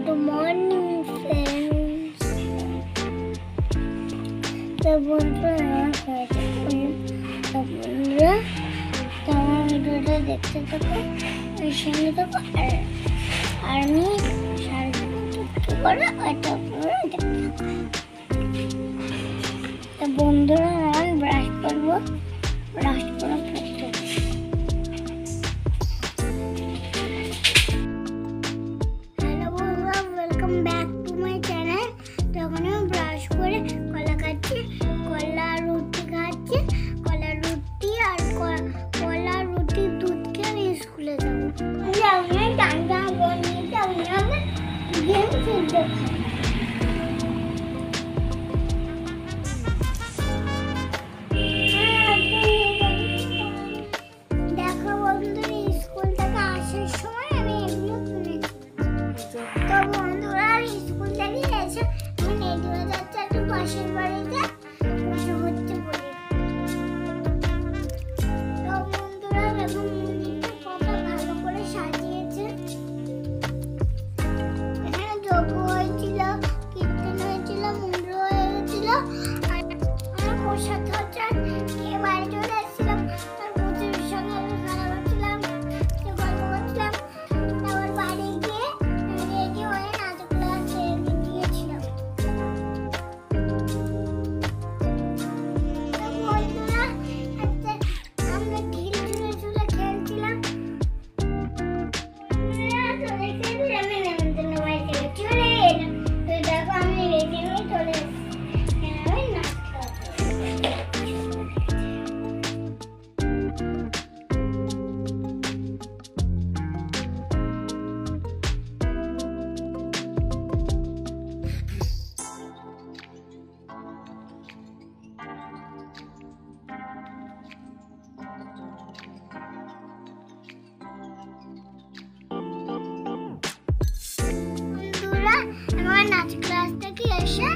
Good morning, friends. The বন্ধুরা তোমার ভিডিওটা দেখতে থাকো, সঙ্গে থাকো, আর আমি সারাদিন কি করে ওইটা দেখতে থাকো। তো বন্ধুরা আমি ব্রাশ করবো, ব্রাশ করে পড়তে হবে। হ্যালো বন্ধুরা, welcome back to my channel. তখন আমি ব্রাশ করে কলা খাচ্ছি, কলা রুটি খাচ্ছি, কলা রুটি আর কলা রুটি দুধ খেয়ে আমি স্কুলে যাবো। আমি টানটা বনিয়ে যাবো, আমি গেম খেলতে আমার নাচ ক্লাস থেকে এসে